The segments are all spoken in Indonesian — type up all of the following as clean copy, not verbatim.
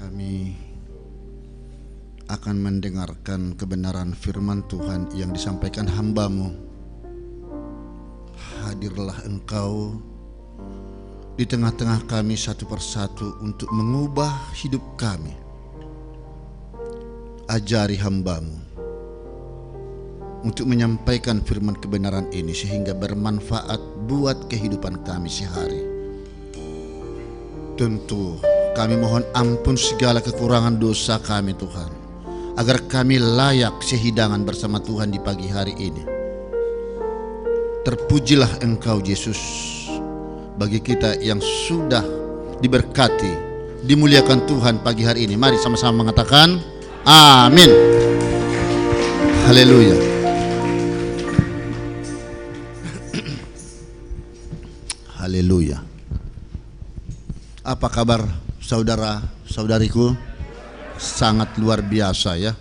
Kami akan mendengarkan kebenaran firman Tuhan yang disampaikan hamba-Mu. Hadirlah Engkau di tengah-tengah kami satu persatu untuk mengubah hidup kami. Ajari hamba-Mu untuk menyampaikan firman kebenaran ini sehingga bermanfaat buat kehidupan kami sehari. Tentu kami mohon ampun segala kekurangan dosa kami Tuhan, agar kami layak sehidangan bersama Tuhan di pagi hari ini. Terpujilah Engkau Yesus bagi kita yang sudah diberkati, dimuliakan Tuhan pagi hari ini. Mari sama-sama mengatakan amin. Haleluya. Haleluya. Apa kabar saudara-saudariku? Sangat luar biasa ya.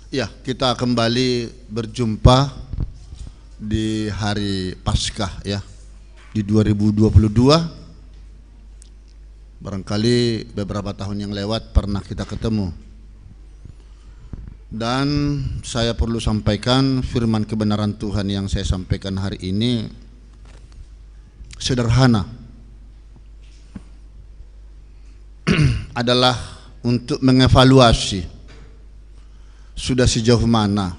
Ya, kita kembali berjumpa di hari Paskah ya, di 2022. Barangkali beberapa tahun yang lewat pernah kita ketemu. Dan saya perlu sampaikan firman kebenaran Tuhan yang saya sampaikan hari ini sederhana. Adalah untuk mengevaluasi sudah sejauh mana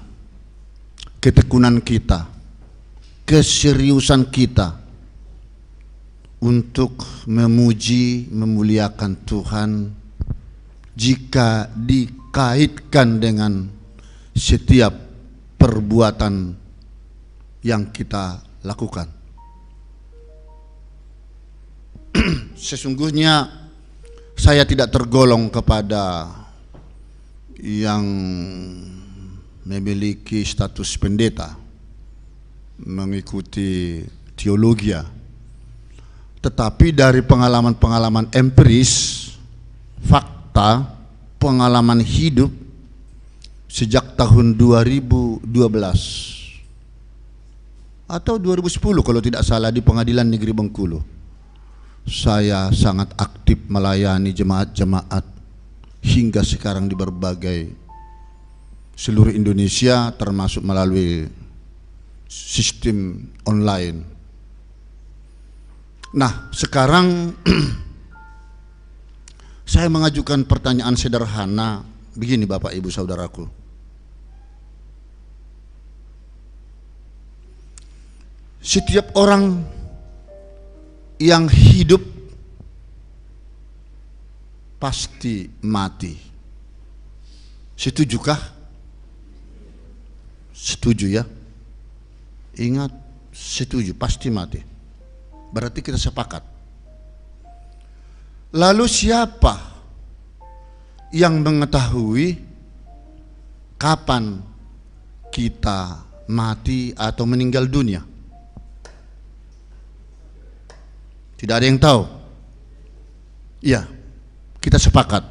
ketekunan kita, keseriusan kita untuk memuji, memuliakan Tuhan jika dikaitkan dengan setiap perbuatan yang kita lakukan. Sesungguhnya saya tidak tergolong kepada yang memiliki status pendeta, mengikuti teologi, tetapi dari pengalaman-pengalaman empiris, fakta, pengalaman hidup sejak tahun 2012 atau 2010 kalau tidak salah di Pengadilan Negeri Bengkulu, saya sangat aktif melayani jemaat-jemaat hingga sekarang di berbagai seluruh Indonesia, termasuk melalui sistem online. Nah, sekarang saya mengajukan pertanyaan sederhana begini Bapak Ibu Saudaraku. Setiap orang yang hidup pasti mati. Setujukah? Setuju ya? Ingat, setuju, pasti mati. Berarti kita sepakat. Lalu siapa yang mengetahui kapan kita mati atau meninggal dunia? Tidak ada yang tahu. Ya, kita sepakat.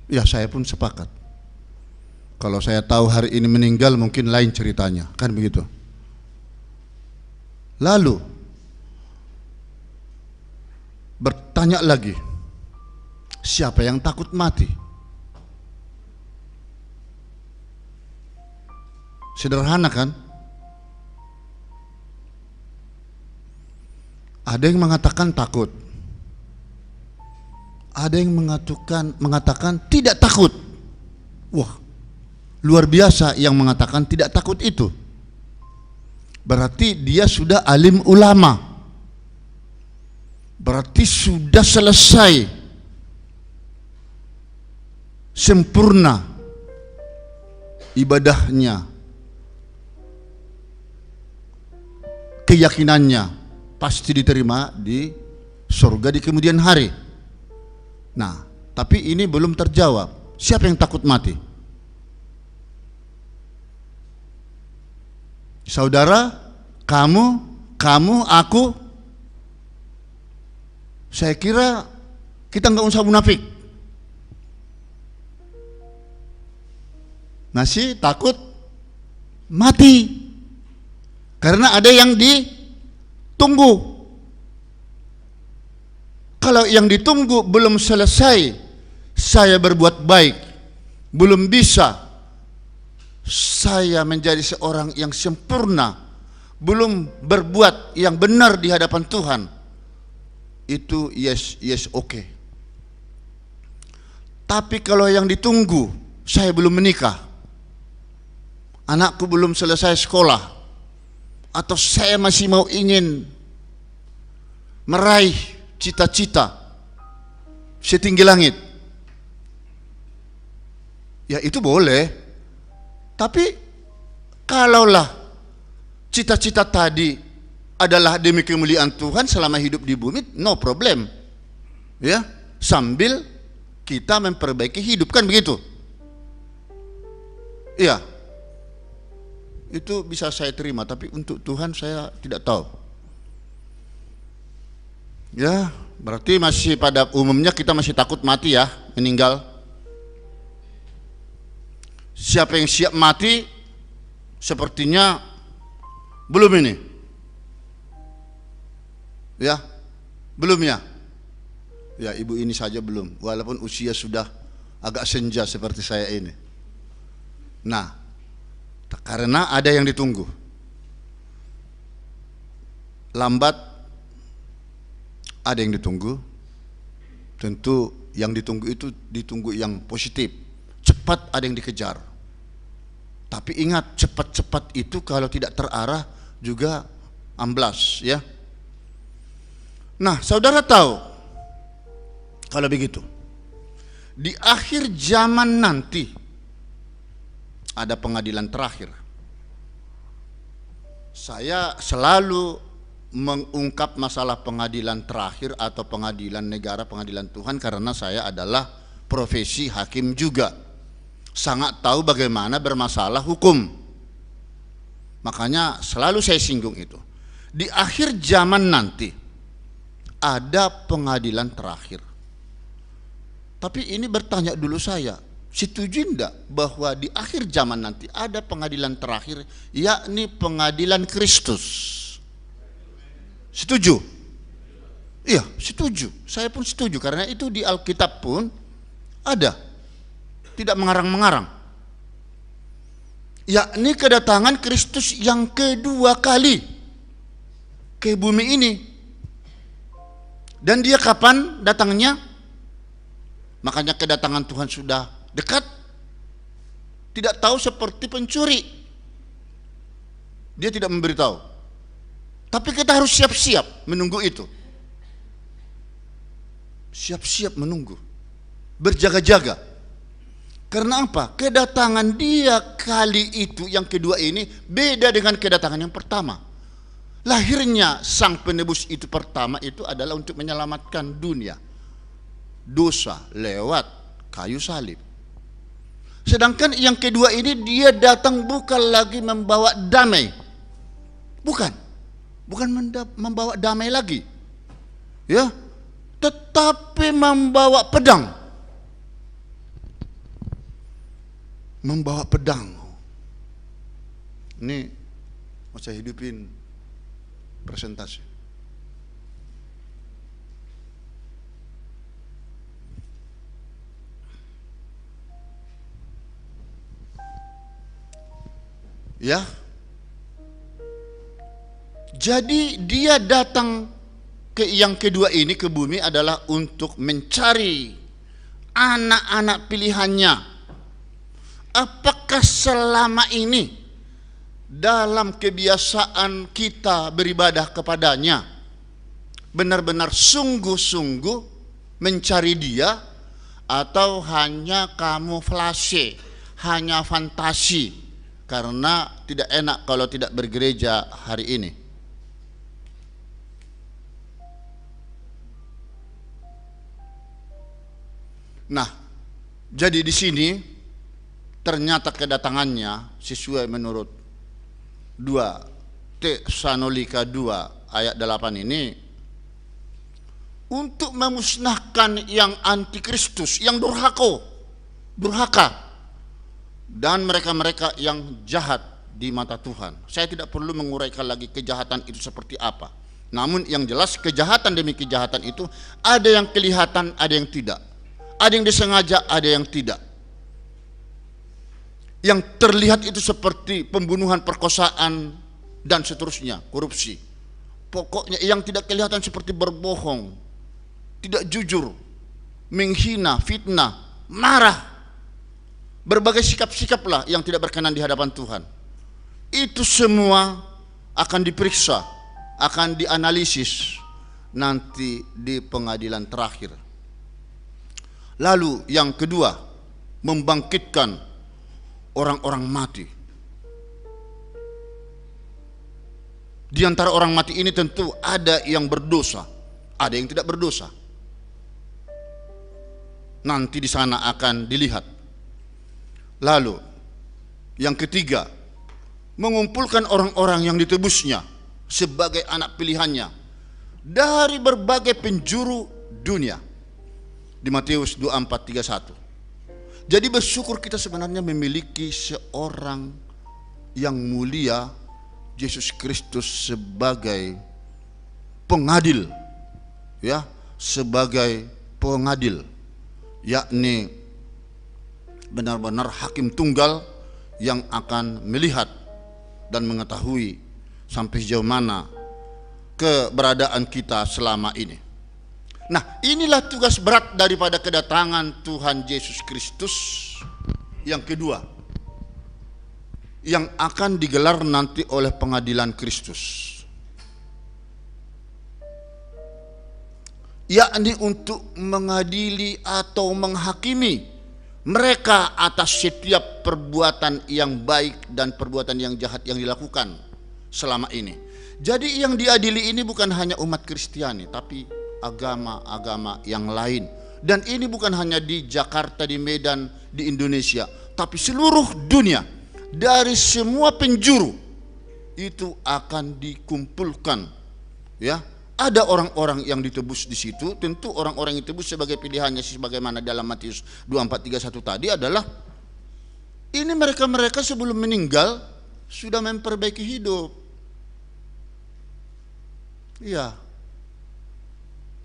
Ya, saya pun sepakat. Kalau saya tahu hari ini meninggal mungkin lain ceritanya, kan begitu. Lalu bertanya lagi, siapa yang takut mati? Sederhana kan? Ada yang mengatakan takut, ada yang mengatakan tidak takut. Wah, luar biasa yang mengatakan tidak takut itu. Berarti dia sudah alim ulama, berarti sudah selesai, sempurna ibadahnya, keyakinannya pasti diterima di surga di kemudian hari. Nah, tapi ini belum terjawab. Siapa yang takut mati? Saudara, kamu, aku. Saya kira kita nggak usah munafik. Masih takut mati. Karena ada yang ditunggu. Kalau yang ditunggu belum selesai, saya berbuat baik, belum bisa saya menjadi seorang yang sempurna, belum berbuat yang benar di hadapan Tuhan, itu yes oke. Tapi kalau yang ditunggu, saya belum menikah, anakku belum selesai sekolah, atau saya masih mau ingin meraih cita-cita setinggi langit, ya itu boleh. Tapi kalaulah cita-cita tadi adalah demi kemuliaan Tuhan selama hidup di bumi, no problem, ya, sambil kita memperbaiki hidup, kan begitu? Iya, itu bisa saya terima. Tapi untuk Tuhan saya tidak tahu. Ya, berarti masih pada umumnya kita masih takut mati ya, meninggal. Siapa yang siap mati? Sepertinya belum ini. Ya, belum ya. Ya, ibu ini saja belum, walaupun usia sudah agak senja seperti saya ini. Nah, karena ada yang ditunggu. Lambat ada yang ditunggu. Tentu yang ditunggu itu ditunggu yang positif. Cepat ada yang dikejar. Tapi ingat, cepat-cepat itu kalau tidak terarah juga amblas, ya. Nah, saudara tahu, kalau begitu, di akhir zaman nanti ada pengadilan terakhir. Saya selalu mengungkap masalah pengadilan terakhir atau pengadilan negara, pengadilan Tuhan, karena saya adalah profesi hakim juga. Sangat tahu bagaimana bermasalah hukum. Makanya selalu saya singgung itu. Di akhir zaman nanti ada pengadilan terakhir. Tapi ini bertanya dulu saya, setuju enggak bahwa di akhir zaman nanti ada pengadilan terakhir, yakni pengadilan Kristus? Setuju? Iya, setuju. Saya pun setuju, karena itu di Alkitab pun ada. Tidak mengarang-mengarang. Yakni kedatangan Kristus yang kedua kali ke bumi ini. Dan dia kapan datangnya? Makanya kedatangan Tuhan sudah dekat. Tidak tahu seperti pencuri. Dia tidak memberitahu. Tapi kita harus siap-siap menunggu itu. Siap-siap menunggu. Berjaga-jaga. Karena apa? Kedatangan dia kali itu, yang kedua ini, beda dengan kedatangan yang pertama. Lahirnya sang penebus itu pertama itu adalah untuk menyelamatkan dunia. Dosa lewat kayu salib. Sedangkan yang kedua ini dia datang bukan lagi membawa damai. Bukan membawa damai lagi. Ya, tetapi membawa pedang. Membawa pedang. Ini mau saya hidupin presentasi. Ya, jadi dia datang ke yang kedua ini ke bumi adalah untuk mencari anak-anak pilihannya. Apakah selama ini dalam kebiasaan kita beribadah kepadanya benar-benar sungguh-sungguh mencari dia, atau hanya kamuflase, hanya fantasi? Karena tidak enak kalau tidak bergereja hari ini. Nah, jadi di sini ternyata kedatangannya sesuai menurut 2 Tesalonika 2 ayat 8 ini untuk memusnahkan yang antikristus, yang durhaka, dan mereka-mereka yang jahat di mata Tuhan. Saya tidak perlu menguraikan lagi kejahatan itu seperti apa. Namun yang jelas kejahatan demi kejahatan itu ada yang kelihatan, ada yang tidak. Ada yang disengaja, ada yang tidak. Yang terlihat itu seperti pembunuhan, perkosaan, dan seterusnya, korupsi. Pokoknya yang tidak kelihatan seperti berbohong, tidak jujur, menghina, fitnah, marah, berbagai sikap-sikaplah yang tidak berkenan di hadapan Tuhan. Itu semua akan diperiksa, akan dianalisis nanti di pengadilan terakhir. Lalu yang kedua, membangkitkan orang-orang mati. Di antara orang mati ini tentu ada yang berdosa, ada yang tidak berdosa. Nanti di sana akan dilihat. Lalu yang ketiga, mengumpulkan orang-orang yang ditebusnya sebagai anak pilihannya dari berbagai penjuru dunia. Di Matius 24:31. Jadi bersyukur kita sebenarnya memiliki seorang yang mulia, Yesus Kristus, sebagai pengadil, ya, sebagai pengadil, yakni benar-benar hakim tunggal yang akan melihat dan mengetahui sampai sejauh mana keberadaan kita selama ini. Nah, inilah tugas berat daripada kedatangan Tuhan Yesus Kristus yang kedua, yang akan digelar nanti oleh pengadilan Kristus, yakni untuk mengadili atau menghakimi mereka atas setiap perbuatan yang baik dan perbuatan yang jahat yang dilakukan selama ini. Jadi yang diadili ini bukan hanya umat Kristiani, tapi agama-agama yang lain. Dan ini bukan hanya di Jakarta, di Medan, di Indonesia, tapi seluruh dunia, dari semua penjuru itu akan dikumpulkan. Ya, ada orang-orang yang ditebus di situ. Tentu orang-orang yang ditebus sebagai pilihannya, sebagaimana dalam Matius 24:31 tadi adalah ini mereka-mereka sebelum meninggal sudah memperbaiki hidup. Ya,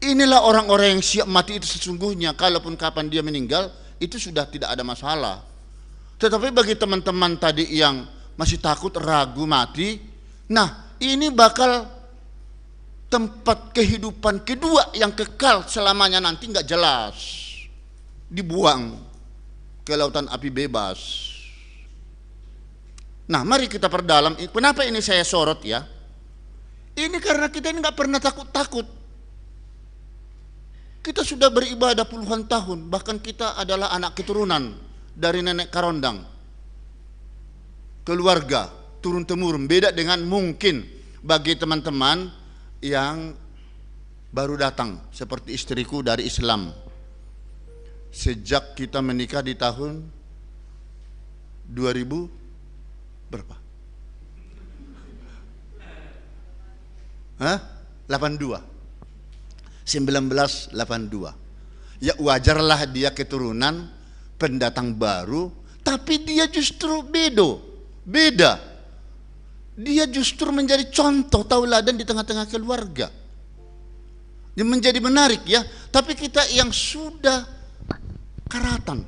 inilah orang-orang yang siap mati itu sesungguhnya. Kalaupun kapan dia meninggal, itu sudah tidak ada masalah. Tetapi bagi teman-teman tadi yang masih takut, ragu mati, nah ini bakal tempat kehidupan kedua yang kekal selamanya, nanti nggak jelas, dibuang ke lautan api bebas. Nah, mari kita perdalam. Kenapa ini saya sorot ya? Ini karena kita ini nggak pernah takut-takut. Kita sudah beribadah puluhan tahun, bahkan kita adalah anak keturunan dari nenek Karondang, keluarga turun-temurun. Beda dengan mungkin bagi teman-teman yang baru datang, seperti istriku dari Islam. Sejak kita menikah di tahun 2000 berapa? 82. 1982. Ya wajarlah dia keturunan pendatang baru, tapi dia justru beda. Dia justru menjadi contoh tauladan di tengah-tengah keluarga. Dia menjadi menarik ya. Tapi kita yang sudah karatan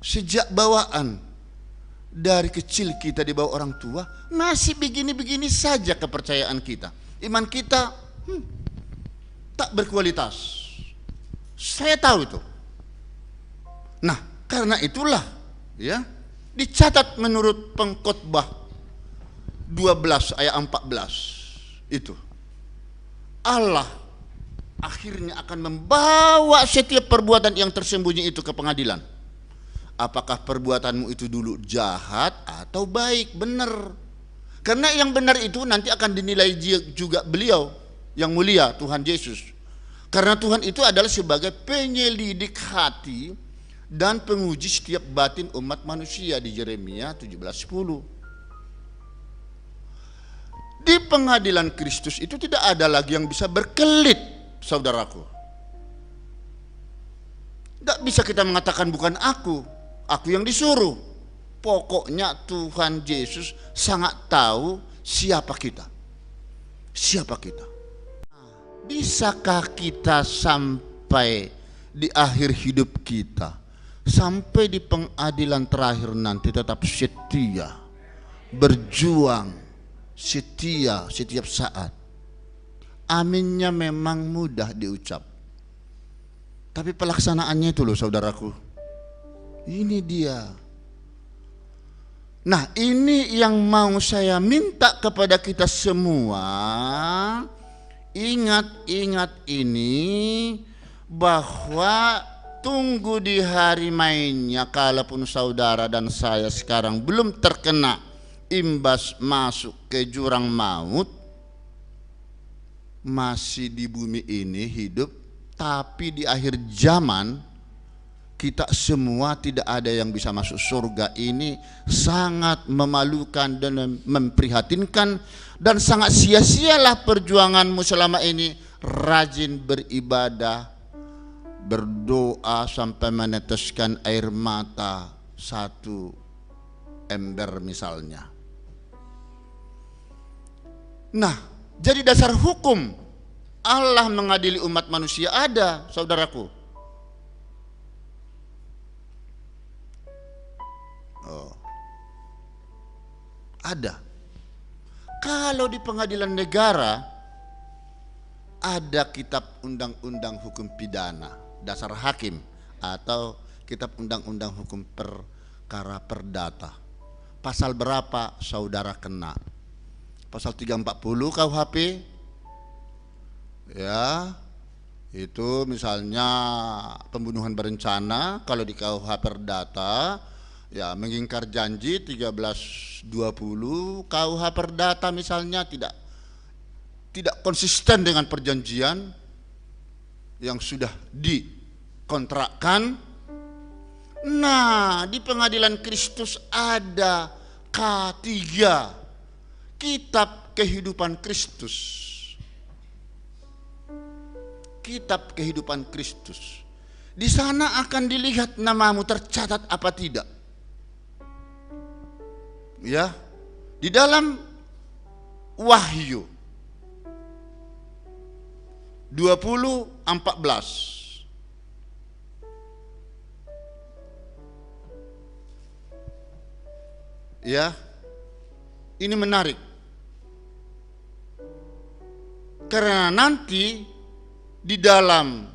sejak bawaan, dari kecil kita di bawah orang tua, masih begini-begini saja kepercayaan kita. Iman kita tak berkualitas. Saya tahu itu. Nah, karena itulah ya, dicatat menurut Pengkhotbah 12 ayat 14 itu, Allah akhirnya akan membawa setiap perbuatan yang tersembunyi itu ke pengadilan. Apakah perbuatanmu itu dulu jahat atau baik, benar. Karena yang benar itu nanti akan dinilai juga beliau yang mulia, Tuhan Yesus. Karena Tuhan itu adalah sebagai penyelidik hati dan penguji setiap batin umat manusia di Yeremia 17:10. Di pengadilan Kristus itu tidak ada lagi yang bisa berkelit, saudaraku. Tidak bisa kita mengatakan bukan aku yang disuruh. Pokoknya Tuhan Yesus sangat tahu siapa kita. Siapa kita. Bisakah kita sampai di akhir hidup kita, sampai di pengadilan terakhir nanti tetap setia, berjuang, setia setiap saat? Aminnya memang mudah diucap, tapi pelaksanaannya itu loh saudaraku, ini dia. Nah, ini yang mau saya minta kepada kita semua. Ingat ini, bahwa tunggu di hari mainnya, kalaupun saudara dan saya sekarang belum terkena imbas masuk ke jurang maut, masih di bumi ini hidup, tapi di akhir zaman kita semua tidak ada yang bisa masuk surga. Ini sangat memalukan dan memprihatinkan, dan sangat sia-sialah perjuanganmu selama ini, rajin beribadah, berdoa sampai meneteskan air mata 1 ember misalnya. Nah, jadi dasar hukum Allah mengadili umat manusia ada, saudaraku. Ada. Kalau di pengadilan negara ada kitab undang-undang hukum pidana, dasar hakim, atau kitab undang-undang hukum perkara perdata. Pasal berapa saudara kena? Pasal 340 KUHP, ya, itu misalnya pembunuhan berencana. Kalau di KUH perdata, ya, mengingkar janji 1320. KUH perdata misalnya tidak konsisten dengan perjanjian yang sudah dikontrakkan. Nah, di pengadilan Kristus ada K3, kitab kehidupan Kristus. Kitab kehidupan Kristus. Di sana akan dilihat namamu tercatat apa tidak. Ya, di dalam Wahyu 20:14, ya, ini menarik karena nanti di dalam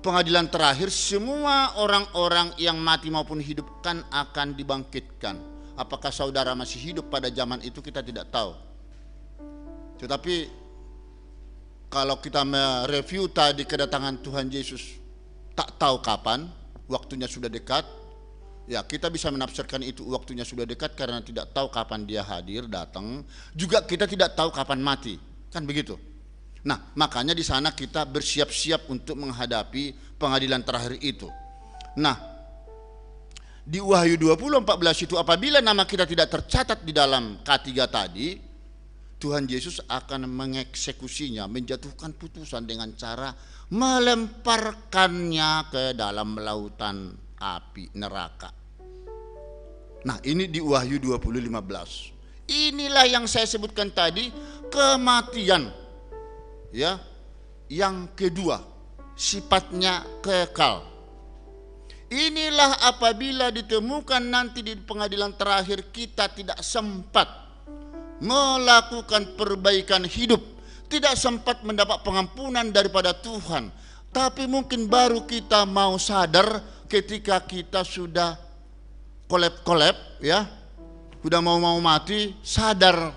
pengadilan terakhir semua orang-orang yang mati maupun hidup kan akan dibangkitkan. Apakah saudara masih hidup pada zaman itu kita tidak tahu. Tetapi kalau kita mereview tadi kedatangan Tuhan Yesus, tak tahu kapan, waktunya sudah dekat. Ya, kita bisa menafsirkan itu waktunya sudah dekat karena tidak tahu kapan dia hadir, datang. Juga kita tidak tahu kapan mati, kan begitu. Nah, makanya di sana kita bersiap-siap untuk menghadapi pengadilan terakhir itu. Nah, di Wahyu 20:14 itu, apabila nama kita tidak tercatat di dalam K3 tadi, Tuhan Yesus akan mengeksekusinya, menjatuhkan putusan dengan cara melemparkannya ke dalam lautan api neraka. Nah, ini di Wahyu 20:15. Inilah yang saya sebutkan tadi, kematian. Ya, yang kedua, sifatnya kekal. Inilah apabila ditemukan nanti di pengadilan terakhir kita tidak sempat melakukan perbaikan hidup, tidak sempat mendapat pengampunan daripada Tuhan, tapi mungkin baru kita mau sadar ketika kita sudah kolep-kolep, ya, sudah mau mati, sadar,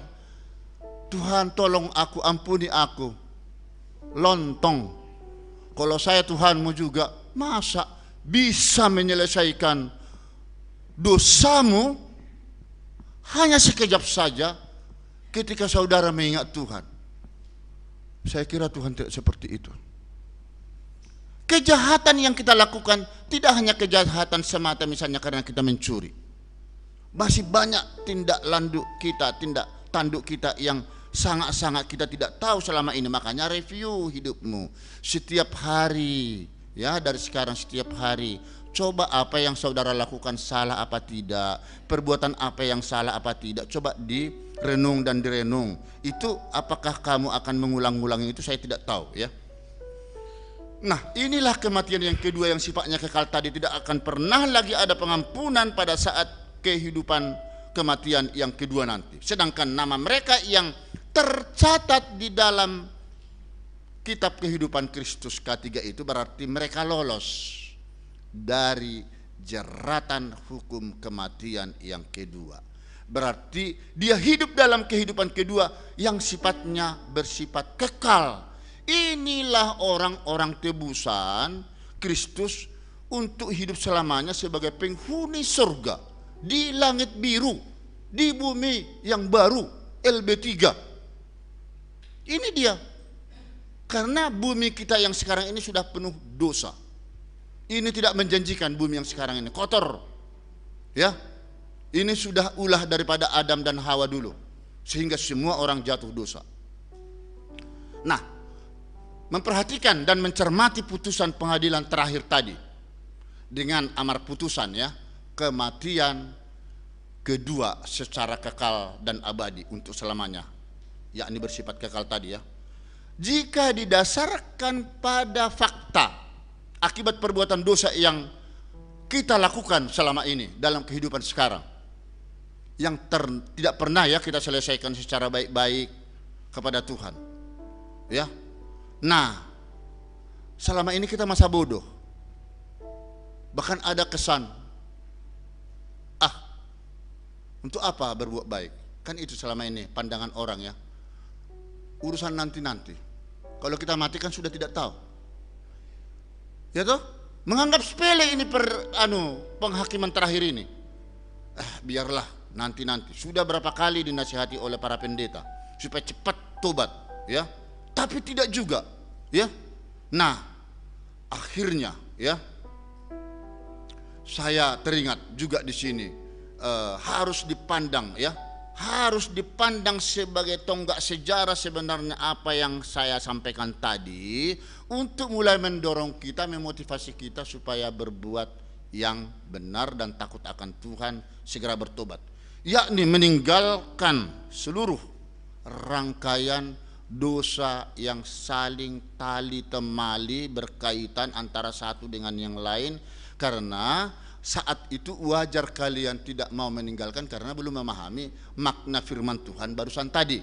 Tuhan tolong aku, ampuni aku, lontong. Kalau saya Tuhanmu juga, masa bisa menyelesaikan dosamu hanya sekejap saja ketika saudara mengingat Tuhan? Saya kira Tuhan tidak seperti itu. Kejahatan yang kita lakukan tidak hanya kejahatan semata misalnya karena kita mencuri. Masih banyak tindak landuk kita, tindak tanduk kita yang sangat-sangat kita tidak tahu selama ini. Makanya review hidupmu setiap hari. Ya, dari sekarang setiap hari, coba apa yang saudara lakukan salah apa tidak, perbuatan apa yang salah apa tidak, coba direnung dan direnung. Itu apakah kamu akan mengulang-ulangi itu saya tidak tahu, ya. Nah, inilah kematian yang kedua yang sifatnya kekal tadi. Tidak akan pernah lagi ada pengampunan pada saat kehidupan kematian yang kedua nanti. Sedangkan nama mereka yang tercatat di dalam kitab kehidupan Kristus ketiga itu berarti mereka lolos dari jeratan hukum kematian yang kedua. Berarti dia hidup dalam kehidupan kedua yang sifatnya bersifat kekal. Inilah orang-orang tebusan Kristus untuk hidup selamanya sebagai penghuni surga di langit biru, di bumi yang baru, LB3. Ini dia. Karena bumi kita yang sekarang ini sudah penuh dosa. Ini tidak menjanjikan bumi yang sekarang ini, kotor. Ya. Ini sudah ulah daripada Adam dan Hawa dulu, sehingga semua orang jatuh dosa. Nah, memperhatikan dan mencermati putusan pengadilan terakhir tadi dengan amar putusan, ya, kematian kedua secara kekal dan abadi untuk selamanya, yakni bersifat kekal tadi, ya. Jika didasarkan pada fakta akibat perbuatan dosa yang kita lakukan selama ini dalam kehidupan sekarang, yang tidak pernah, ya, kita selesaikan secara baik-baik kepada Tuhan, ya. Nah, selama ini kita masa bodoh. Bahkan ada kesan, untuk apa berbuat baik? Kan itu selama ini pandangan orang, ya. Urusan nanti-nanti. Kalau kita mati kan sudah tidak tahu. Ya toh? Menganggap sepele ini penghakiman terakhir ini. Biarlah nanti-nanti. Sudah berapa kali dinasihati oleh para pendeta supaya cepat tobat, ya. Tapi tidak juga, ya. Nah, akhirnya, ya, saya teringat juga di sini harus dipandang, ya, harus dipandang sebagai tonggak sejarah sebenarnya apa yang saya sampaikan tadi, untuk mulai mendorong kita, memotivasi kita supaya berbuat yang benar dan takut akan Tuhan, segera bertobat, yakni meninggalkan seluruh rangkaian dosa yang saling tali temali berkaitan antara satu dengan yang lain. Karena saat itu wajar kalian tidak mau meninggalkan karena belum memahami makna firman Tuhan barusan tadi.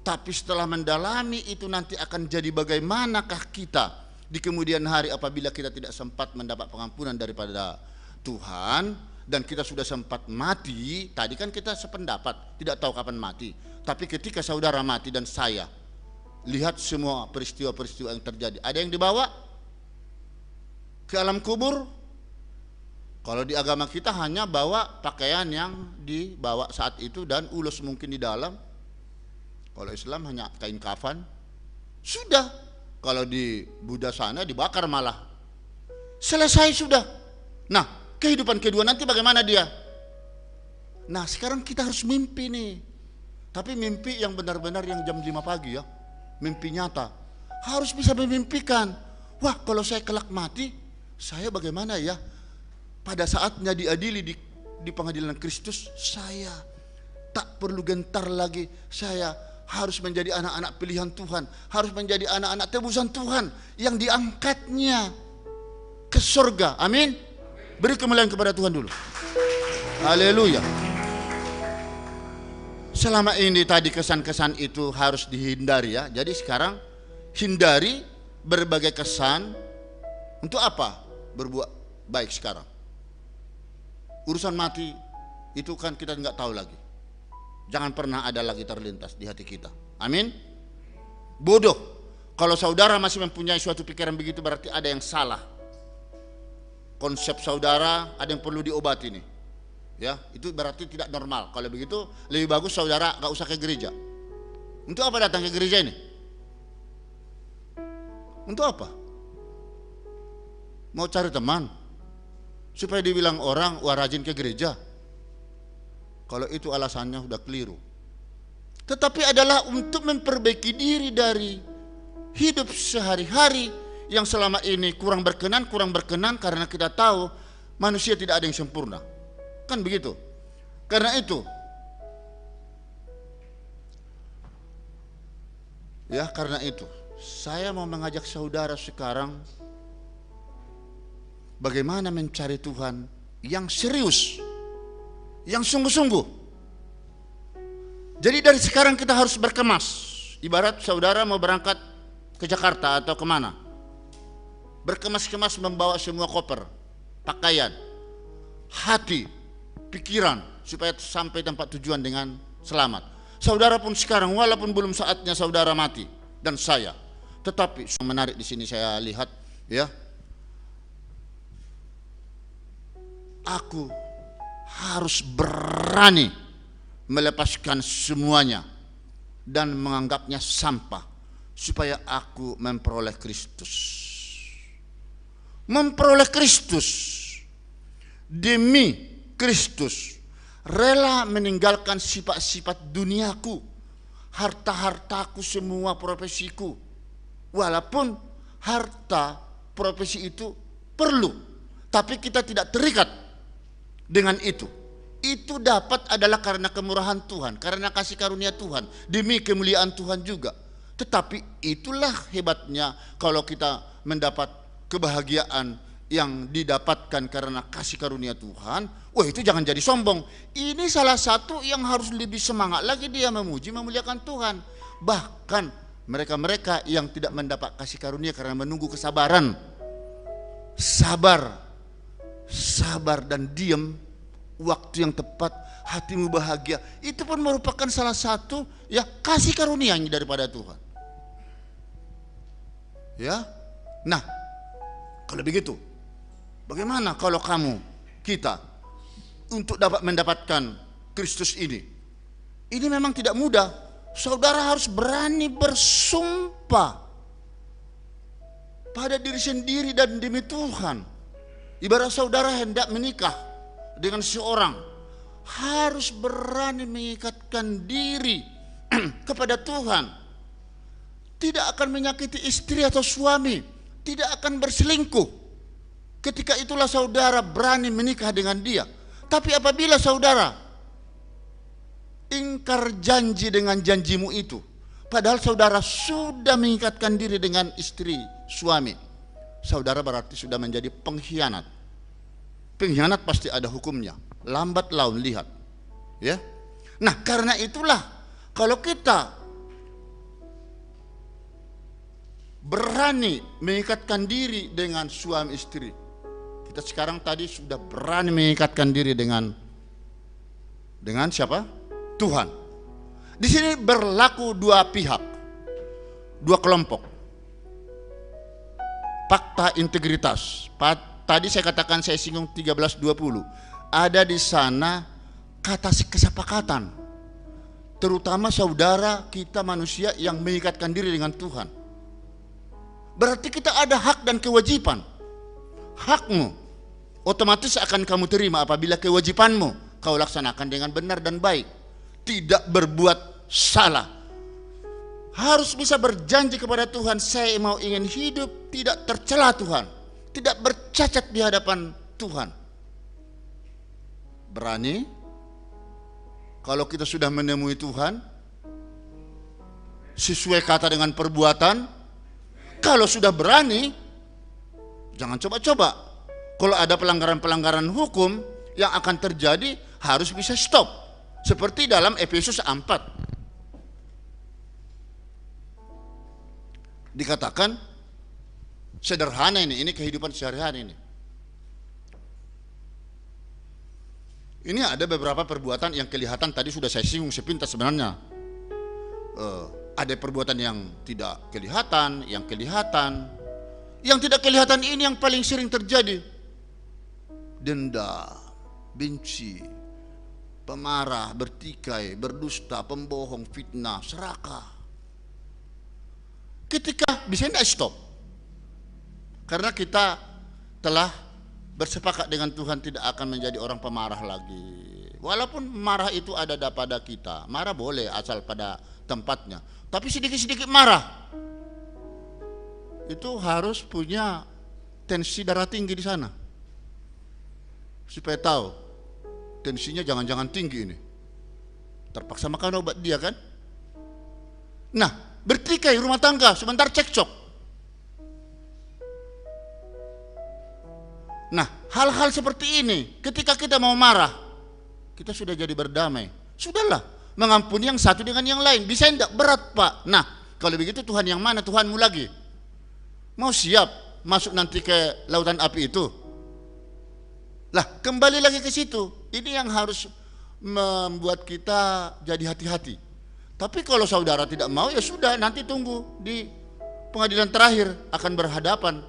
Tapi setelah mendalami itu nanti akan jadi bagaimanakah kita di kemudian hari apabila kita tidak sempat mendapat pengampunan daripada Tuhan dan kita sudah sempat mati. Tadi kan kita sependapat, tidak tahu kapan mati. Tapi ketika saudara mati dan saya lihat semua peristiwa-peristiwa yang terjadi, ada yang dibawa ke alam kubur. Kalau di agama kita hanya bawa pakaian yang dibawa saat itu dan ulos mungkin di dalam. Kalau Islam hanya kain kafan. Sudah. Kalau di Buddha sana dibakar malah. Selesai sudah. Nah, kehidupan kedua nanti bagaimana dia? Nah, sekarang kita harus mimpi nih. Tapi mimpi yang benar-benar yang jam 5 pagi, ya. Mimpi nyata. Harus bisa memimpikan. Wah, kalau saya kelak mati, saya bagaimana ya? Pada saatnya diadili di pengadilan Kristus, saya tak perlu gentar lagi. Saya harus menjadi anak-anak pilihan Tuhan, harus menjadi anak-anak tebusan Tuhan yang diangkatnya ke surga. Amin. Beri kemuliaan kepada Tuhan dulu. Haleluya. Selama ini tadi kesan-kesan itu harus dihindari, ya. Jadi sekarang hindari berbagai kesan. Untuk apa? Berbuat baik sekarang. Urusan mati itu kan kita nggak tahu lagi. Jangan pernah ada lagi terlintas di hati kita. Amin. Bodoh. Kalau saudara masih mempunyai suatu pikiran begitu, berarti ada yang salah. Konsep saudara ada yang perlu diobati nih. Ya, itu berarti tidak normal. Kalau begitu lebih bagus saudara gak usah ke gereja. Untuk apa datang ke gereja ini? Untuk apa? Mau cari teman supaya dibilang orang wah rajin ke gereja. Kalau itu alasannya sudah keliru. Tetapi adalah untuk memperbaiki diri dari hidup sehari-hari yang selama ini kurang berkenan karena kita tahu manusia tidak ada yang sempurna. Kan begitu. Karena itu, saya mau mengajak saudara sekarang bagaimana mencari Tuhan yang serius, yang sungguh-sungguh. Jadi dari sekarang kita harus berkemas. Ibarat saudara mau berangkat ke Jakarta atau kemana, berkemas-kemas membawa semua koper, pakaian, hati, pikiran, supaya sampai tempat tujuan dengan selamat. Saudara pun sekarang, walaupun belum saatnya saudara mati dan saya, tetapi menarik di sini saya lihat, ya, aku harus berani melepaskan semuanya dan menganggapnya sampah supaya aku memperoleh Kristus. Memperoleh Kristus, demi Kristus, rela meninggalkan sifat-sifat duniaku, harta-hartaku, semua profesiku. Walaupun harta profesi itu perlu, tapi kita tidak terikat dengan itu. Itu dapat adalah karena kemurahan Tuhan, karena kasih karunia Tuhan, demi kemuliaan Tuhan juga. Tetapi itulah hebatnya kalau kita mendapat kebahagiaan yang didapatkan karena kasih karunia Tuhan. Wah, itu jangan jadi sombong. Ini salah satu yang harus lebih semangat lagi dia memuji, memuliakan Tuhan. Bahkan mereka-mereka yang tidak mendapat kasih karunia karena menunggu kesabaran, sabar dan diam, waktu yang tepat, hatimu bahagia, itu pun merupakan salah satu ya kasih karunia daripada Tuhan. Ya. Nah, kalau begitu, bagaimana kalau kita untuk dapat mendapatkan Kristus ini? Ini memang tidak mudah. Saudara harus berani bersumpah pada diri sendiri dan demi Tuhan. Ibarat saudara hendak menikah dengan seorang, harus berani mengikatkan diri kepada Tuhan. Tidak akan menyakiti istri atau suami, tidak akan berselingkuh. Ketika itulah saudara berani menikah dengan dia. Tapi apabila saudara ingkar janji dengan janjimu itu, padahal saudara sudah mengikatkan diri dengan istri, suami, saudara berarti sudah menjadi pengkhianat. Pengkhianat pasti ada hukumnya, lambat laun lihat, ya. Nah, karena itulah kalau kita berani mengikatkan diri dengan suami istri, kita sekarang tadi sudah berani mengikatkan diri dengan siapa? Tuhan. Di sini berlaku dua pihak, dua kelompok. Fakta integritas. Tadi saya katakan, saya singgung 13:20. Ada di sana kata kesepakatan. Terutama saudara kita manusia yang mengikatkan diri dengan Tuhan. Berarti kita ada hak dan kewajiban. Hakmu otomatis akan kamu terima apabila kewajibanmu kau laksanakan dengan benar dan baik. Tidak berbuat salah. Harus bisa berjanji kepada Tuhan, saya ingin hidup tidak tercela Tuhan, tidak bercacat di hadapan Tuhan. Berani kalau kita sudah menemui Tuhan, sesuai kata dengan perbuatan. Kalau sudah berani, jangan coba-coba. Kalau ada pelanggaran-pelanggaran hukum yang akan terjadi, harus bisa stop. Seperti dalam Efesus 4 dikatakan, sederhana ini kehidupan sehari-hari ini. Ini ada beberapa perbuatan yang kelihatan, tadi sudah saya singgung sepintas sebenarnya. Ada perbuatan yang tidak kelihatan, yang kelihatan. Yang tidak kelihatan ini yang paling sering terjadi. Dendam, benci, pemarah, bertikai, berdusta, pembohong, fitnah, serakah. Ketika bisa tidak stop? Karena kita telah bersepakat dengan Tuhan tidak akan menjadi orang pemarah lagi. Walaupun marah itu ada pada kita, marah boleh asal pada tempatnya. Tapi sedikit-sedikit marah itu harus punya tensi darah tinggi di sana, supaya tahu tensinya jangan-jangan tinggi ini. Terpaksa makan obat dia kan. Nah, bertikai rumah tangga sebentar cekcok. Nah, hal-hal seperti ini ketika kita mau marah, kita sudah jadi berdamai. Sudahlah, mengampuni yang satu dengan yang lain. Bisa enggak? Berat, Pak. Nah, kalau begitu Tuhan yang mana? Tuhanmu lagi. Mau siap masuk nanti ke lautan api itu? Lah, kembali lagi ke situ. Ini yang harus membuat kita jadi hati-hati. Tapi kalau saudara tidak mau, ya sudah, nanti tunggu di pengadilan terakhir akan berhadapan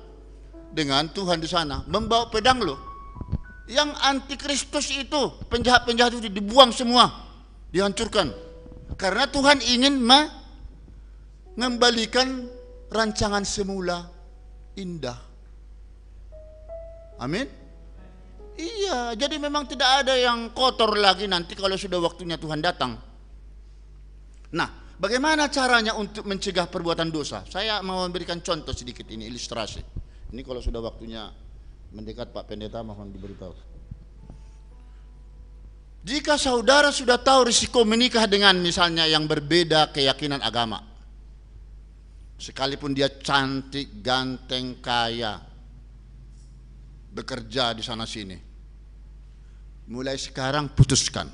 dengan Tuhan di sana, membawa pedang loh. Yang antikristus itu, penjahat-penjahat itu dibuang semua, dihancurkan. Karena Tuhan ingin mengembalikan rancangan semula indah. Amin. Iya, jadi memang tidak ada yang kotor lagi nanti kalau sudah waktunya Tuhan datang. Nah, bagaimana caranya untuk mencegah perbuatan dosa? Saya mau memberikan contoh sedikit, ini ilustrasi. Ini kalau sudah waktunya mendekat Pak Pendeta mohon diberitahu. Jika saudara sudah tahu risiko menikah dengan misalnya yang berbeda keyakinan agama, sekalipun dia cantik, ganteng, kaya, bekerja di sana sini, mulai sekarang putuskan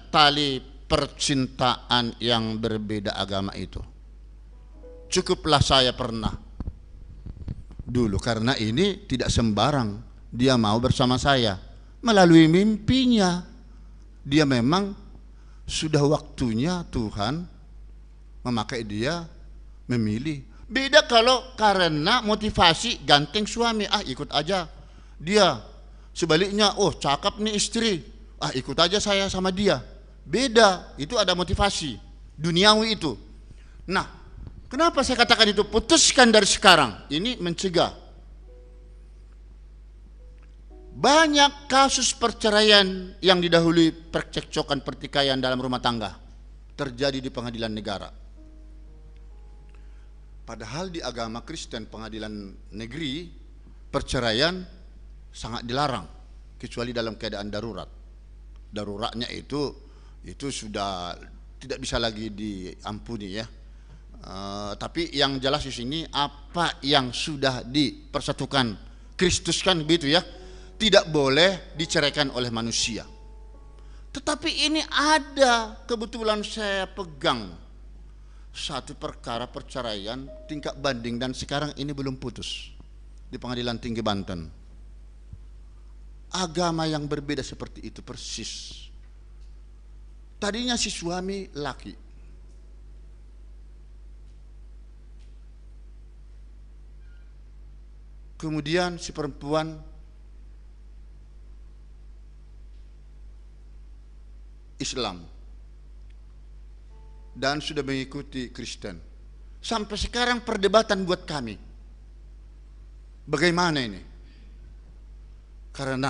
tali percintaan yang berbeda agama itu. Cukuplah saya pernah dulu, karena ini tidak sembarang dia mau bersama saya. Melalui mimpinya, dia memang sudah waktunya Tuhan memakai dia memilih. Beda kalau karena motivasi ganteng suami, ikut aja dia. Sebaliknya, cakep nih istri, ikut aja saya sama dia. Beda, itu ada motivasi duniawi itu. Nah, kenapa saya katakan itu? Putuskan dari sekarang. Ini mencegah. Banyak kasus perceraian yang didahului percekcokan pertikaian dalam rumah tangga terjadi di pengadilan negara. Padahal di agama Kristen, pengadilan negeri, perceraian sangat dilarang kecuali dalam keadaan darurat. Daruratnya itu sudah tidak bisa lagi diampuni ya. Tapi yang jelas di sini apa yang sudah dipersatukan Kristus kan begitu ya, tidak boleh diceraikan oleh manusia. Tetapi ini ada, kebetulan saya pegang satu perkara perceraian tingkat banding dan sekarang ini belum putus di Pengadilan Tinggi Banten. Agama yang berbeda seperti itu persis. Tadinya si suami laki, kemudian si perempuan Islam dan sudah mengikuti Kristen. Sampai sekarang perdebatan buat kami. Bagaimana ini? Karena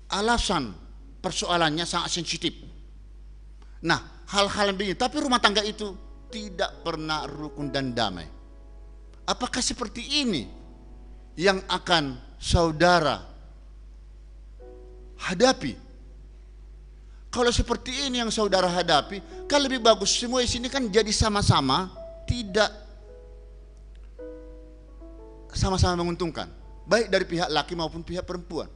alasan persoalannya sangat sensitif. Nah, hal-hal yang begini, tapi rumah tangga itu tidak pernah rukun dan damai. Apakah seperti ini yang akan saudara hadapi? Kalau seperti ini yang saudara hadapi, kan lebih bagus semua di sini kan jadi sama-sama, tidak sama-sama menguntungkan, baik dari pihak laki maupun pihak perempuan.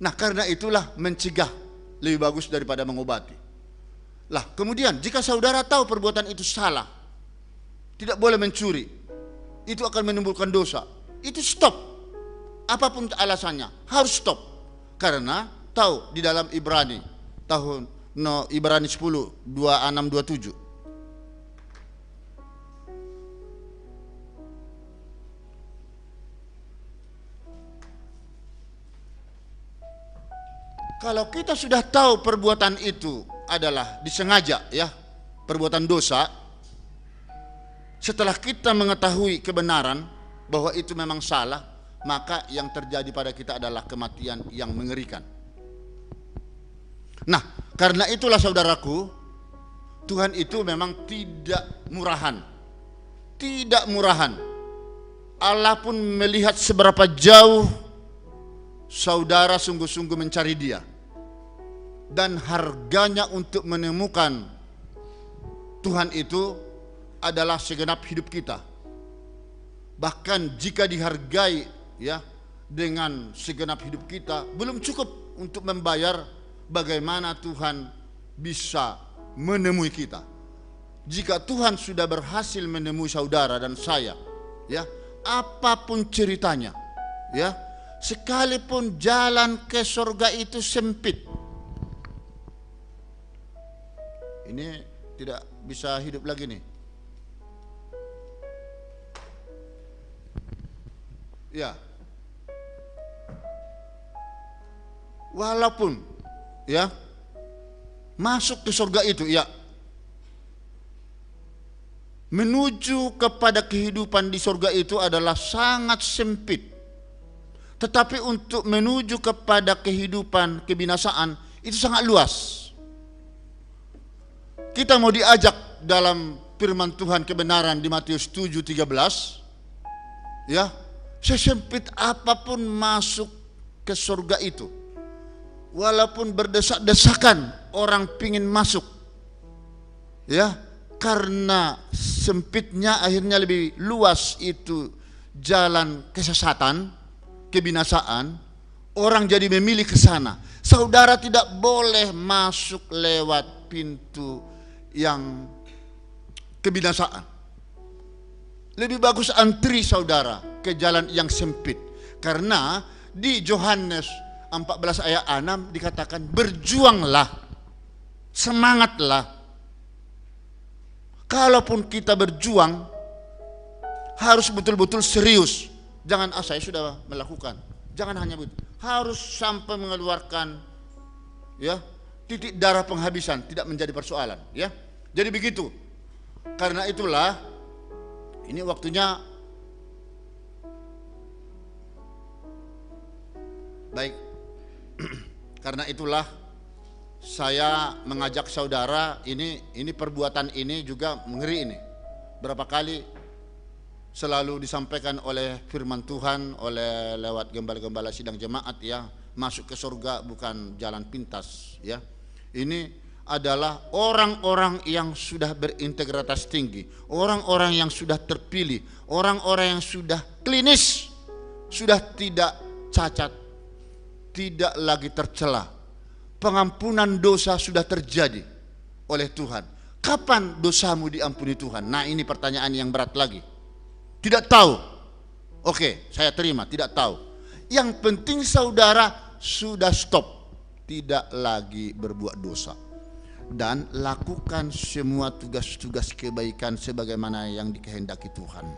Nah, karena itulah mencegah lebih bagus daripada mengobati. Lah, kemudian jika saudara tahu perbuatan itu salah, tidak boleh mencuri, itu akan menimbulkan dosa, itu stop. Apapun alasannya, harus stop. Karena tahu di dalam Ibrani Ibrani 10 26 27, kalau kita sudah tahu perbuatan itu adalah disengaja ya, perbuatan dosa, setelah kita mengetahui kebenaran bahwa itu memang salah, maka yang terjadi pada kita adalah kematian yang mengerikan. Nah, karena itulah saudaraku, Tuhan itu memang tidak murahan. Tidak murahan. Allah pun melihat seberapa jauh saudara sungguh-sungguh mencari Dia. Dan harganya untuk menemukan Tuhan itu adalah segenap hidup kita. Bahkan jika dihargai ya dengan segenap hidup kita, belum cukup untuk membayar bagaimana Tuhan bisa menemui kita. Jika Tuhan sudah berhasil menemui saudara dan saya, ya, apapun ceritanya, ya, sekalipun jalan ke surga itu sempit, ini tidak bisa hidup lagi nih. Ya, walaupun ya masuk ke surga itu, ya, menuju kepada kehidupan di surga itu adalah sangat sempit. Tetapi untuk menuju kepada kehidupan kebinasaan itu sangat luas. Kita mau diajak dalam firman Tuhan kebenaran di Matius 7:13, ya, sesempit apapun masuk ke surga itu, walaupun berdesak-desakan orang pingin masuk, ya, karena sempitnya akhirnya lebih luas itu jalan kesesatan, kebinasaan, orang jadi memilih ke sana. Saudara tidak boleh masuk lewat pintu yang kebinasaan. Lebih bagus antri saudara ke jalan yang sempit. Karena di Yohanes 14 ayat 6 dikatakan, berjuanglah, semangatlah. Kalaupun kita berjuang, harus betul-betul serius. Jangan, saya sudah melakukan. Jangan hanya begitu. Harus sampai mengeluarkan, ya, titik darah penghabisan, tidak menjadi persoalan, ya. Jadi begitu. Karena itulah ini waktunya. Baik. Karena itulah saya mengajak saudara, ini perbuatan ini juga mengeri ini. Berapa kali selalu disampaikan oleh firman Tuhan, oleh lewat gembala-gembala sidang jemaat, ya, masuk ke surga bukan jalan pintas, ya. Ini adalah orang-orang yang sudah berintegritas tinggi, orang-orang yang sudah terpilih, orang-orang yang sudah klinis, sudah tidak cacat, tidak lagi tercela. Pengampunan dosa sudah terjadi oleh Tuhan. Kapan dosamu diampuni Tuhan? Nah, ini pertanyaan yang berat lagi. Tidak tahu. Oke, saya terima, tidak tahu. Yang penting saudara sudah stop, tidak lagi berbuat dosa, dan lakukan semua tugas-tugas kebaikan sebagaimana yang dikehendaki Tuhan.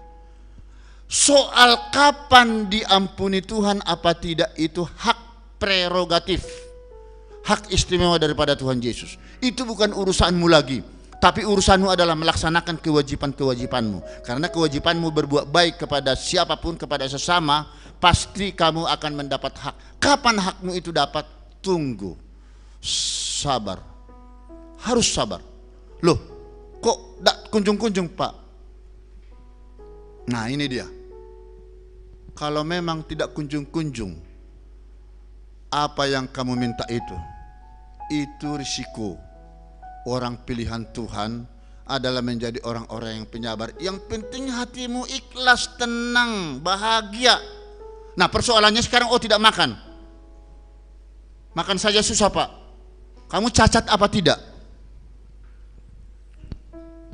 Soal kapan diampuni Tuhan apa tidak, itu hak prerogatif, hak istimewa daripada Tuhan Yesus. Itu bukan urusanmu lagi, tapi urusanmu adalah melaksanakan kewajiban-kewajibanmu. Karena kewajibanmu berbuat baik kepada siapapun, kepada sesama, pasti kamu akan mendapat hak. Kapan hakmu itu dapat? Tunggu, sabar, harus sabar. Loh, kok tak kunjung-kunjung Pak? Nah, ini dia. Kalau memang tidak kunjung-kunjung apa yang kamu minta itu risiko. Orang pilihan Tuhan adalah menjadi orang-orang yang penyabar. Yang penting hatimu ikhlas, tenang, bahagia. Nah, persoalannya sekarang, tidak makan. Makan saja susah Pak. Kamu cacat apa tidak?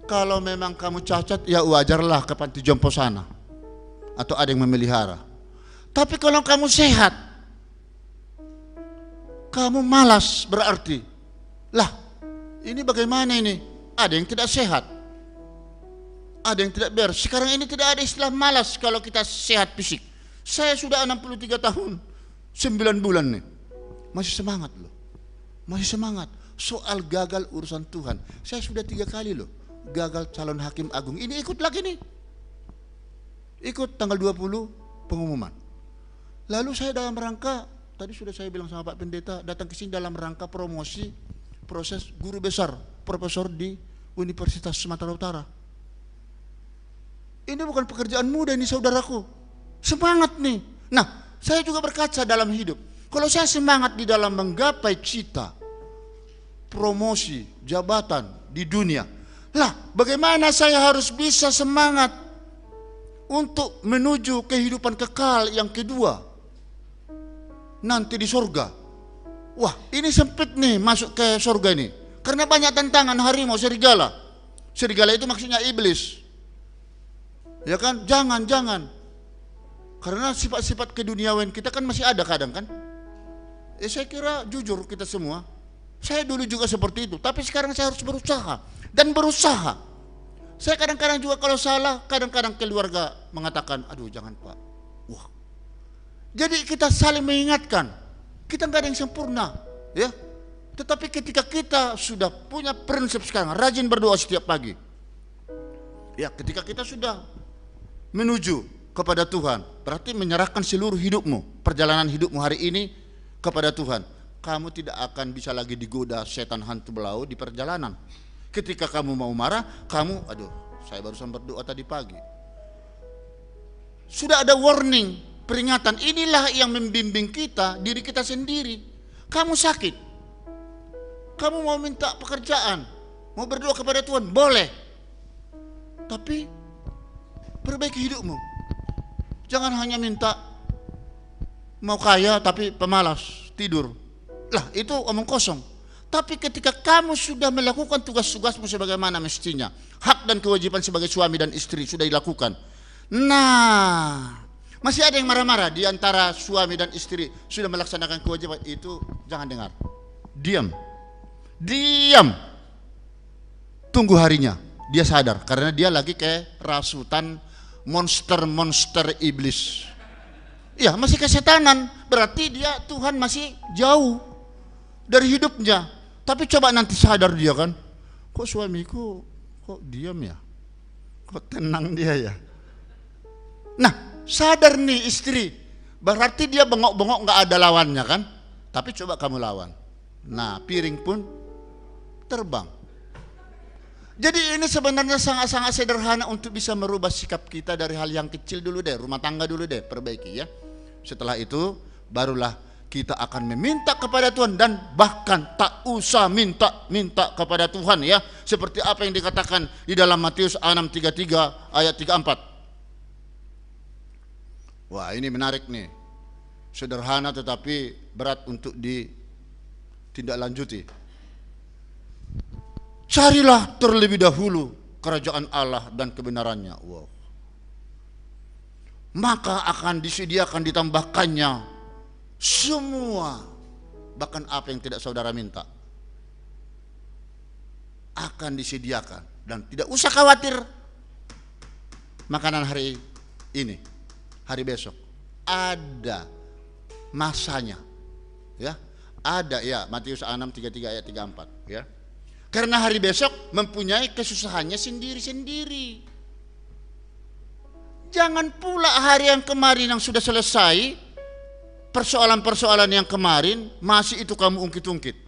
Kalau memang kamu cacat, ya wajarlah ke panti jompo sana, atau ada yang memelihara. Tapi kalau kamu sehat, kamu malas berarti. Lah, ini bagaimana ini? Ada yang tidak sehat, ada yang tidak beres. Sekarang ini tidak ada istilah malas kalau kita sehat fisik. Saya sudah 63 tahun 9 bulan nih, masih semangat loh, masih semangat. Soal gagal urusan Tuhan, saya sudah 3 kali loh gagal calon hakim agung. Ini ikut lagi nih, ikut tanggal 20 pengumuman. Lalu saya dalam rangka, tadi sudah saya bilang sama Pak Pendeta, datang ke sini dalam rangka promosi proses guru besar, profesor di Universitas Sumatera Utara. Ini bukan pekerjaan mudah ini saudaraku. Semangat nih. Nah, saya juga berkaca dalam hidup. Kalau saya semangat di dalam menggapai cita, promosi, jabatan di dunia, Lah, bagaimana saya harus bisa semangat untuk menuju kehidupan kekal yang kedua, nanti di surga? Wah, ini sempit nih masuk ke surga ini, karena banyak tantangan. Harimau, serigala. Serigala itu maksudnya iblis. Ya kan? Jangan. Karena sifat-sifat keduniawian kita kan masih ada kadang kan. Saya kira jujur kita semua, saya dulu juga seperti itu, tapi sekarang saya harus berusaha. Saya kadang-kadang juga kalau salah, kadang-kadang keluarga mengatakan, aduh jangan Pak. Wah. Jadi kita saling mengingatkan. Kita nggak ada yang sempurna, ya. Tetapi ketika kita sudah punya prinsip sekarang, rajin berdoa setiap pagi. Ya, ketika kita sudah menuju kepada Tuhan, berarti menyerahkan seluruh hidupmu, perjalanan hidupmu hari ini kepada Tuhan. Kamu tidak akan bisa lagi digoda setan hantu belau di perjalanan. Ketika kamu mau marah, saya barusan berdoa tadi pagi. Sudah ada warning, peringatan. Inilah yang membimbing kita, diri kita sendiri. Kamu sakit, kamu mau minta pekerjaan, mau berdoa kepada Tuhan, boleh. Tapi perbaiki hidupmu. Jangan hanya minta mau kaya tapi pemalas, tidur. Lah, itu omong kosong. Tapi ketika kamu sudah melakukan tugas-tugasmu sebagaimana mestinya, hak dan kewajiban sebagai suami dan istri sudah dilakukan. Nah, masih ada yang marah-marah di antara suami dan istri sudah melaksanakan kewajiban itu, jangan dengar. Diam. Tunggu harinya dia sadar, karena dia lagi kayak rasutan monster iblis. Ya, masih kesetanan. Berarti dia Tuhan masih jauh dari hidupnya. Tapi coba nanti sadar dia kan, kok suamiku kok diam ya, kok tenang dia ya. Nah, sadar nih istri, berarti dia bengok-bengok nggak ada lawannya kan. Tapi coba kamu lawan, nah piring pun terbang. Jadi ini sebenarnya sangat-sangat sederhana untuk bisa merubah sikap kita dari hal yang kecil dulu deh, rumah tangga dulu deh, perbaiki ya. Setelah itu barulah kita akan meminta kepada Tuhan, dan bahkan tak usah minta kepada Tuhan ya, seperti apa yang dikatakan di dalam Matius 6:33 ayat 34. Wah, ini menarik nih. Sederhana tetapi berat untuk ditindaklanjuti. Carilah terlebih dahulu kerajaan Allah dan kebenarannya. Wow. Maka akan disediakan, ditambahkannya semua, bahkan apa yang tidak saudara minta akan disediakan. Dan tidak usah khawatir makanan hari ini, hari besok ada masanya ya. Ada ya, Matius 6:33 ayat 34 ya. Karena hari besok mempunyai kesusahannya sendiri-sendiri. Jangan pula hari yang kemarin yang sudah selesai, persoalan-persoalan yang kemarin masih itu kamu ungkit-ungkit.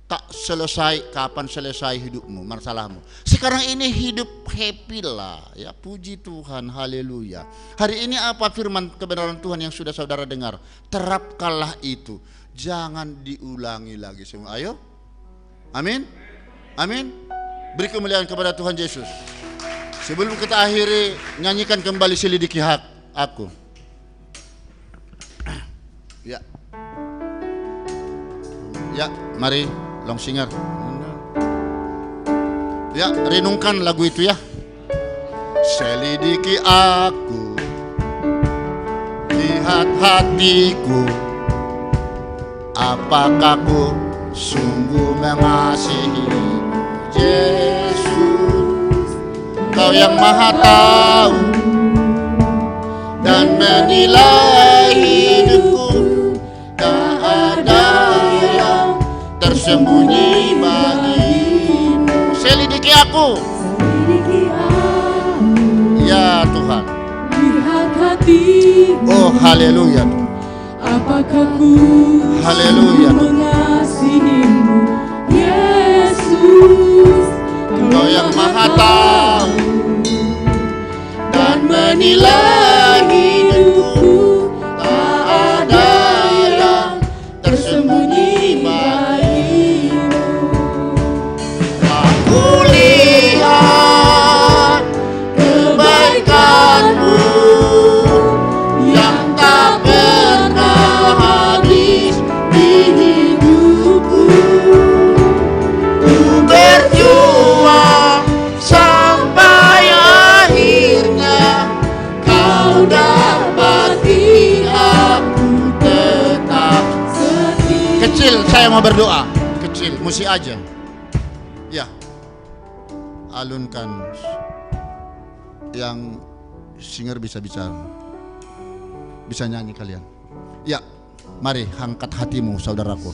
Tak selesai, kapan selesai hidupmu, masalahmu. Sekarang ini hidup happy lah ya, puji Tuhan, haleluya. Hari ini apa firman kebenaran Tuhan yang sudah saudara dengar? Terapkanlah itu, jangan diulangi lagi semua. Ayo, amin, amin. Beri kemuliaan kepada Tuhan Yesus. Sebelum kita akhiri, nyanyikan kembali Selidiki Hak Aku. Ya, ya, mari long singer. Ya, renungkan lagu itu ya. Selidiki aku, lihat hatiku, apakah ku sungguh mengasihi Yesus. Kau yang maha tahu dan menilai hidupku, tak ada yang tersembunyi bagimu. Selidiki aku, ya Tuhan. Lihat hatimu, oh haleluya. Apakah ku haleluya mengasihimu Yesus. Kau yang maha tahu dan menilai hidupku, tak ada yang tersembunyi bagimu. Aku lihat saya mau berdoa kecil, musik aja. Ya, alunkan. Yang singer bisa bicara, bisa nyanyi kalian. Ya, mari angkat hatimu saudaraku.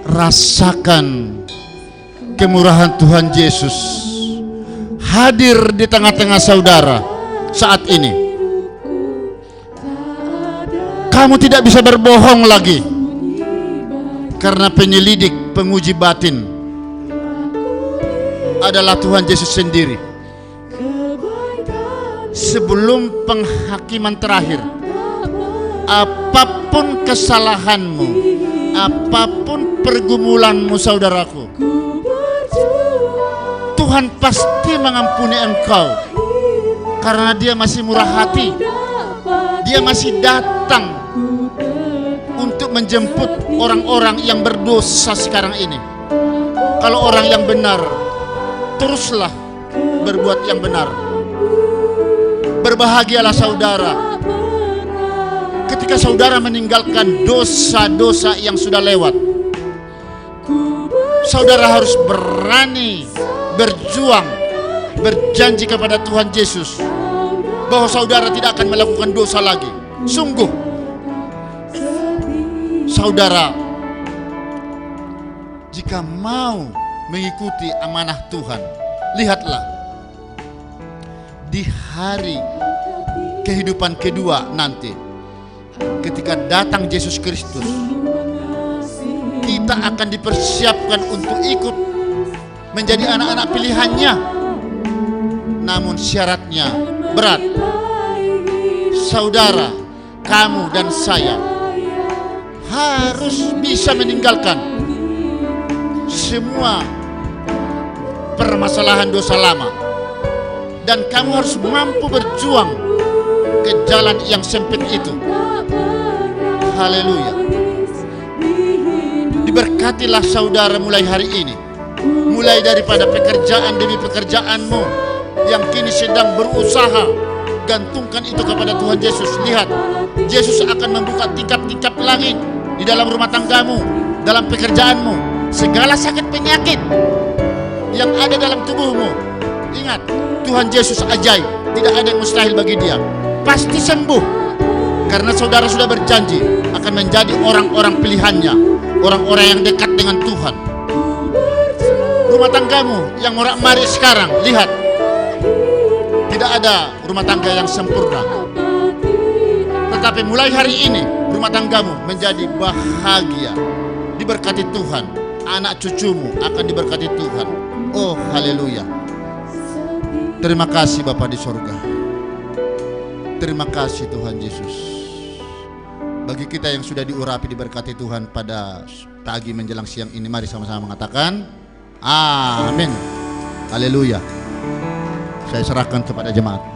Rasakan kemurahan Tuhan Yesus hadir di tengah-tengah saudara saat ini. Kamu tidak bisa berbohong lagi, karena penyelidik, penguji batin adalah Tuhan Yesus sendiri. Sebelum penghakiman terakhir, apapun kesalahanmu, apapun pergumulanmu saudaraku, Tuhan pasti mengampuni engkau, karena Dia masih murah hati. Dia masih datang untuk menjemput orang-orang yang berdosa sekarang ini. Kalau orang yang benar, teruslah berbuat yang benar. Berbahagialah saudara ketika saudara meninggalkan dosa-dosa yang sudah lewat. Saudara harus berani berjuang, berjanji kepada Tuhan Yesus bahwa saudara tidak akan melakukan dosa lagi. Sungguh saudara, jika mau mengikuti amanah Tuhan, lihatlah di hari kehidupan kedua nanti, ketika datang Yesus Kristus, kita akan dipersiapkan untuk ikut menjadi anak-anak pilihannya. Namun syaratnya berat. Saudara, kamu dan saya harus bisa meninggalkan semua permasalahan dosa lama, dan kamu harus mampu berjuang ke jalan yang sempit itu. Haleluya. Diberkatilah saudara mulai hari ini, mulai daripada pekerjaan demi pekerjaanmu yang kini sedang berusaha. Gantungkan itu kepada Tuhan Yesus. Lihat, Yesus akan membuka tingkap-tingkap langit di dalam rumah tanggamu, dalam pekerjaanmu. Segala sakit penyakit yang ada dalam tubuhmu, ingat, Tuhan Yesus ajaib. Tidak ada yang mustahil bagi Dia. Pasti sembuh, karena saudara sudah berjanji akan menjadi orang-orang pilihannya, orang-orang yang dekat dengan Tuhan. Rumah tanggamu yang morak-marik sekarang, lihat, tidak ada rumah tangga yang sempurna. Tetapi mulai hari ini rumah tanggamu menjadi bahagia, diberkati Tuhan. Anak cucumu akan diberkati Tuhan. Oh haleluya. Terima kasih Bapa di sorga. Terima kasih Tuhan Yesus. Bagi kita yang sudah diurapi diberkati Tuhan pada pagi menjelang siang ini, mari sama-sama mengatakan amin. Haleluya. Saya serahkan kepada jemaat.